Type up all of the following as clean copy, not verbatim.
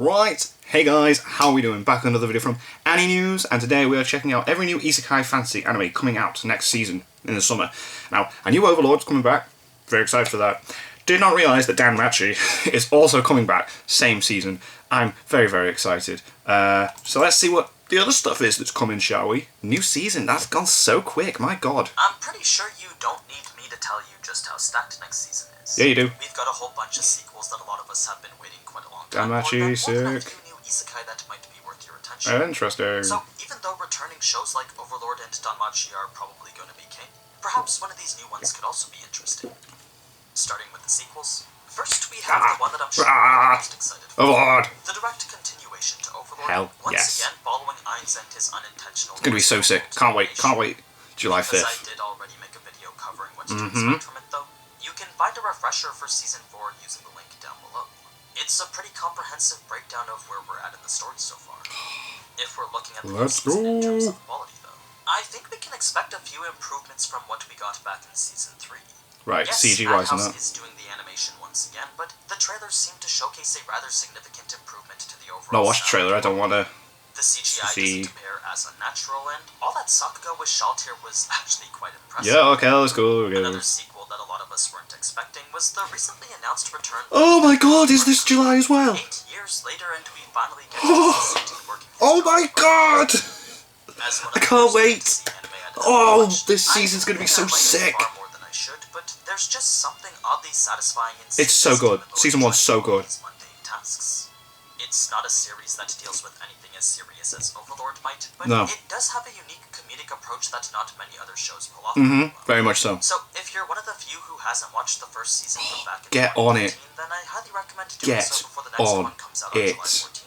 Right, hey guys, how are we doing? Back with another video from Annie News, and today we are checking out every new Isekai fantasy anime coming out next season in the summer. Now, a new Overlord's coming back, very excited for that. Did not realise that Machi is also coming back, same season. I'm very, very excited. So let's see what the other stuff is that's coming, shall we? New season, that's gone so quick, my god. I'm pretty sure you don't need me to tell you just how stacked next season is. Yeah, you do. We've got a whole bunch of sequels that a lot of us have been waiting quite a long time Machi, for, and more than a sick. few new Isekai that might be worth your attention. Interesting. So, even though returning shows like Overlord and Machi are probably going to be king, perhaps one of these new ones could also be interesting. Starting with the sequels, first we have the one that I'm sure you're most excited for. Overlord! The direct continuation to Overlord. Hell, once yes. again following Ainz and his unintentional... It's gonna be so sick. Can't wait, can't wait. July 5th. Because I did already make a video covering what to expect from it though, you can find a refresher for Season 4 using the link down below. It's a pretty comprehensive breakdown of where we're at in the story so far. If we're looking at the new season in terms of quality though, I think we can expect a few improvements from what we got back in Season 3. Right, yes, CG-wise and Madhouse that. is doing the animation once again, but the trailers seem to showcase a rather significant improvement to the overall No, watch the trailer, I don't want to... The CGI doesn't appear as unnatural, and all that Sakuga with Shalt here was actually quite impressive. Yeah, okay, let's go. Another sequel that a lot of us weren't expecting was the recently announced return... Oh my god, is this July as well? 8 years later, and we finally get to see City working his Oh my god! As one of I the can't first wait. fantasy anime I'd ever Oh, watched, this I season's gonna be think so I might have sick. far more than I should, but there's just something oddly satisfying in It's so good. Season 1's so good. these mundane tasks. It's not a series that deals with anything as serious as Overlord might, but No. it does have a unique comedic approach that not many other shows pull off. Very much so. So, if you're one of the few who hasn't watched the first season from back in Get on 2013, it. then I highly recommend doing Get so before the next on one comes out on it. July 14th.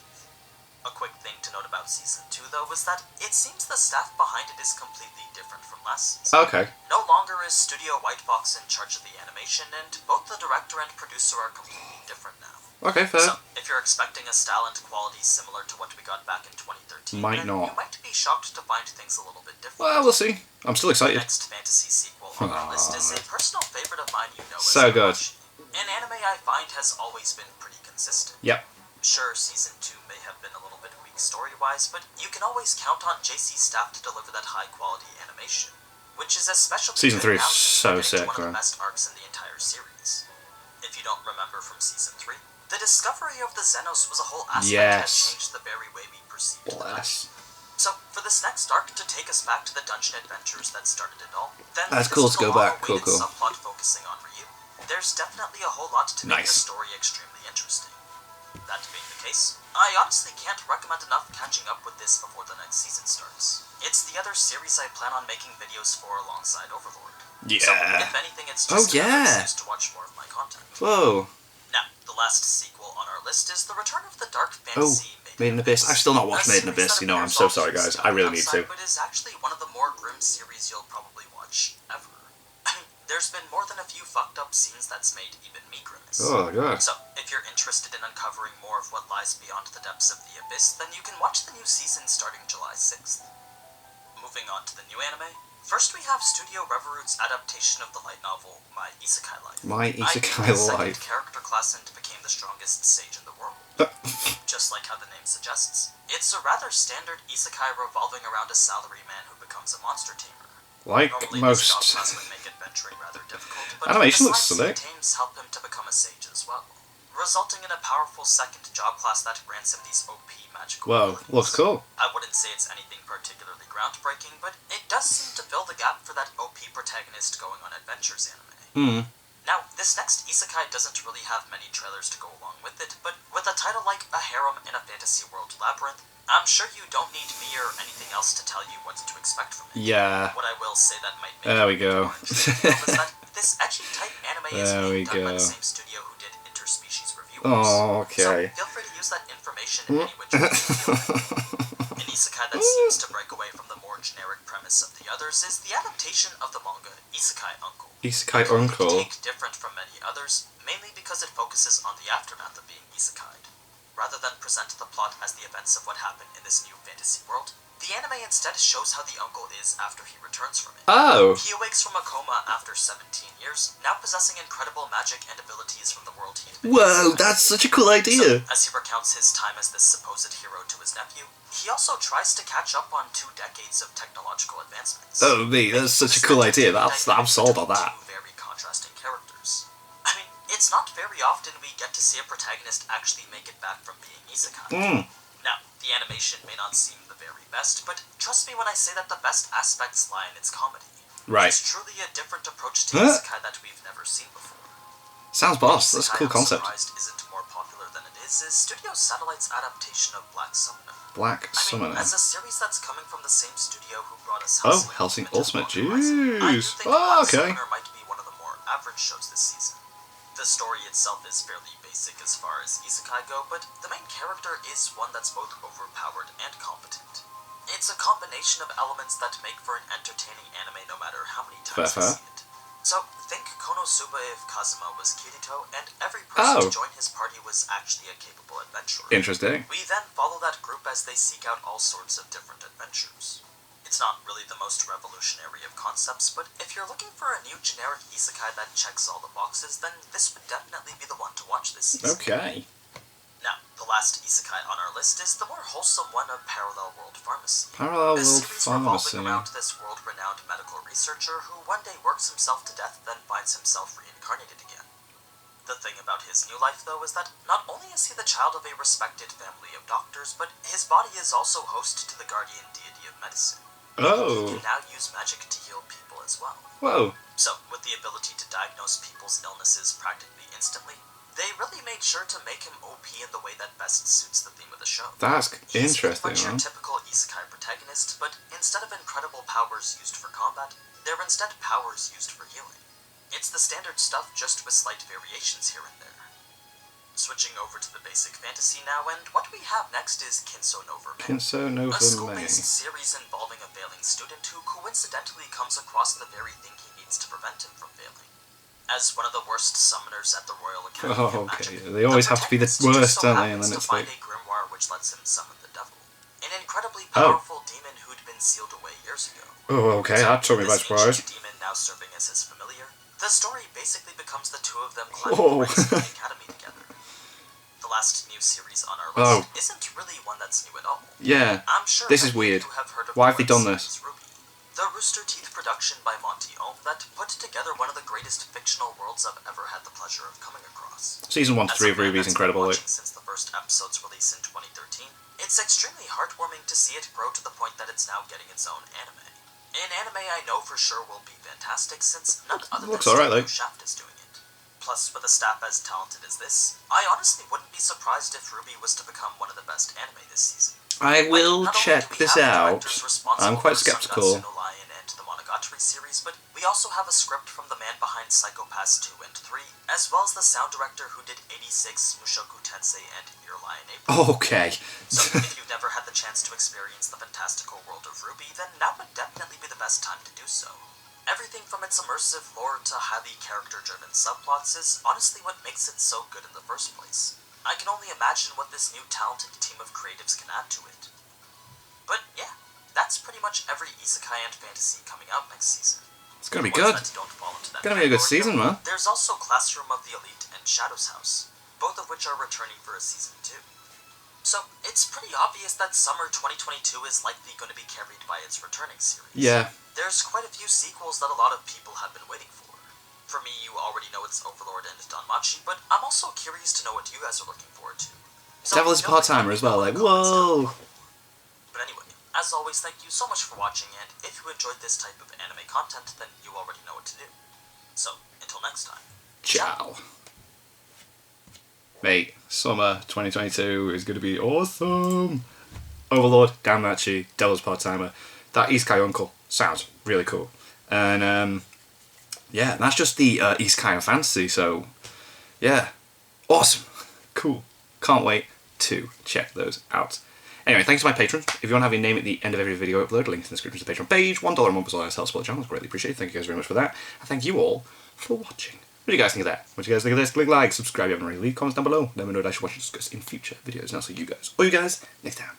A quick thing to note about Season 2, though, was that it seems the staff behind it is completely different from last season. Okay. No longer is Studio White Fox in charge of the animation, and both the director and producer are completely different now. Okay, fair. So, if you're expecting a style and quality similar to what we got back in 2013, Might then not. you might be shocked to find things a little bit different. Well, we'll see. I'm still The excited. next fantasy sequel on our list is a personal favorite of mine you know as So good. Machi. An anime I find has always been pretty consistent. Yep. Sure, Season 2 may have been a little bit weak story-wise, but you can always count on JC's staff to deliver that high-quality animation, which is especially Season good 3 is now so that it's sick, one of man. the best arcs in the entire series. If you don't remember from Season 3, the discovery of the Xenos was a whole aspect that Yes. changed the very way we perceived the Bless. dungeon. So, for this next arc to take us back to the dungeon adventures that started it all, then That's this cool is to go the back. Cool, long-awaited cool. subplot focusing on Ryu. There's definitely a whole lot to make the Nice. story extremely interesting. That being the case, I honestly can't recommend enough catching up with this before the next season starts. It's the other series I plan on making videos for alongside Overlord. So, Yeah. if anything, it's Oh, just another yeah. excuse to watch more of my content. Whoa. Now, the last sequel on our list is the return of the dark Oh, fantasy Made in Abyss. I've still not watched Made in Abyss, you know, I'm so sorry, guys. I really need to. But is actually one of the more grim series you'll probably watch ever. I mean, there's been more than a few fucked up scenes that's made even me grimace. Oh, God. So, if you're interested in uncovering more of what lies beyond the depths of the abyss, then you can watch the new season starting July 6th. Moving on to the new anime, first we have Studio Reverute's adaptation of the light novel, My Isekai Life. My I Isekai became the second Life. character class and became the strongest sage in the world. Just like how the name suggests, it's a rather standard isekai revolving around a salaryman who becomes a monster tamer. Like Normally, most this job class would make adventuring rather difficult, but Animation the looks slides slick. he tames help him to become a sage as well, resulting in a powerful second job class that grants him these OP magical Whoa, abilities. looks cool. I wouldn't say it's anything particularly groundbreaking, but it does seem to fill the gap for that OP protagonist going on adventures anime. Now, this next isekai doesn't really have many trailers to go along with it, but with a title like A Harem in a Fantasy World Labyrinth, I'm sure you don't need me or anything else to tell you what to expect from it. Yeah. What I will say that might make There it we go. more interesting, though, is that this edgy type anime is There we being done by go. the same studio who did Interspecies Reviewers. Oh, okay. So, feel free to use that information in any which way you feel like. An isekai that seems to break away from the more generic premise of the others is the adaptation of the manga Isekai Uncle. Isekai A complete Uncle. take different from many others, mainly because it focuses on the aftermath of being isekai'd. Rather than present the plot as the events of what happened in this new fantasy world, The anime instead shows how the uncle is after he returns from it. Oh! He awakes from a coma after 17 years, now possessing incredible magic and abilities from the world he'd been Whoa, that's such a cool idea! So, as he recounts his time as this supposed hero to his nephew, he also tries to catch up on 2 decades of technological advancements. Oh, mate, that's such a cool idea. I'm sold on that. Two very contrasting characters. I mean, it's not very often we get to see a protagonist actually make it back from being isekai. Now, the animation may not seem the very best, but trust me when I say that the best aspects lie in its comedy. Right. It's truly a different approach to isekai that we've never seen before. Sounds boss. That's a cool concept. Surprised isn't more popular than it is Studio Satellite's adaptation of Black Summoner. Black Summoner. As a series that's coming from the same studio who brought us Hellsing Ultimate. Jeez. I do think Black Okay. Summoner might be one of the more average shows this season. The story itself is fairly basic as far as isekai go, but the main character is one that's both overpowered and competent. It's a combination of elements that make for an entertaining anime no matter how many times you see it. So, think Konosuba if Kazuma was Kirito, and every person to join his party was actually a capable adventurer. Interesting. We then follow that group as they seek out all sorts of different adventures. It's not really the most revolutionary of concepts, but if you're looking for a new generic isekai that checks all the boxes, then this would definitely be the one to watch this season. Okay. Now, the last isekai on our list is the more wholesome one of Parallel World Pharmacy. Parallel This World series Pharmacy. revolving around this world-renowned medical researcher who one day works himself to death, then finds himself reincarnated again. The thing about his new life, though, is that not only is he the child of a respected family of doctors, but his body is also host to the guardian deity of medicine. Oh. He can now use magic to heal people as well. Whoa. So, with the ability to diagnose people's illnesses practically instantly, they really made sure to make him OP in the way that best suits the theme of the show. That's He's interesting, pretty much your man. typical isekai protagonist, but instead of incredible powers used for combat, they're instead powers used for healing. It's the standard stuff, just with slight variations here and there. Switching over to the basic fantasy now, and what we have next is Kinso no Verme. Kinso no A Verme. school-based series involving a failing student who coincidentally comes across the very thing he needs to prevent him from failing. As one of the worst summoners at the Royal Academy of Magic, They always have to be the protagonist worst, just so don't they? And happens then to it's find like... a grimoire which lets him summon the devil. An incredibly powerful demon who'd been sealed away years ago. Oh, okay, that took me by This surprise. ancient demon now serving as his familiar, the story basically becomes the two of them climbing Whoa. the ranks of the academy together. The last new series on our list isn't really one that's new at all. Yeah, I'm sure this is many of weird. you have heard of Why have they the done web this? series Ruby. The Rooster Teeth production by Monty Ohm that put together one of the greatest fictional worlds I've ever had the pleasure of coming across. Season 1 to 3 of Ruby is incredible. Watching since the first episode's release in 2013, it's extremely heartwarming to see it grow to the point that it's now getting its own anime. An anime I know for sure will be fantastic since none other than Studio Shaft is doing it. Plus, with a staff as talented as this, I honestly wouldn't be surprised if Ruby was to become one of the best anime this season. I will check this out. I'm quite skeptical. Series, but we also have a script from the man behind Psycho-Pass 2 and 3, as well as the sound director who did 86, Mushoku Tensei, and Your Lie in April. Okay. So if you've never had the chance to experience the fantastical world of Ruby, then now would definitely be the best time to do so. Everything from its immersive lore to highly character-driven subplots is honestly what makes it so good in the first place. I can only imagine what this new talented team of creatives can add to it. But yeah, that's pretty much every isekai and fantasy coming out next season. It's gonna be good. It's gonna be a good season, man. There's also Classroom of the Elite and Shadow's House, both of which are returning for a season 2. So, it's pretty obvious that summer 2022 is likely going to be carried by its returning series. Yeah. There's quite a few sequels that a lot of people have been waiting for. For me, you already know it's Overlord and Machi, but I'm also curious to know what you guys are looking forward to. So, Devil is a part-timer as well, like, whoa! But anyway, as always, thank you so much for watching, and if you enjoyed this type of anime content, then you already know what to do. So, until next time. Ciao. Mate, summer 2022 is going to be awesome. Overlord, Machi, Devil's Part-Timer. That Isekai Uncle sounds really cool. And, yeah, that's just the Isekai and Fantasy, so, yeah. Awesome. Cool. Can't wait to check those out. Anyway, thanks to my patrons. If you want to have your name at the end of every video upload, link in the description to the Patreon page. $1 a month helps support the channel. It's greatly appreciated. Thank you guys very much for that. And thank you all for watching. What do you guys think of that? What do you guys think of this? Click like, subscribe if you haven't already. Leave comments down below. Let me know what I should watch and discuss in future videos. And I'll see you guys, next time.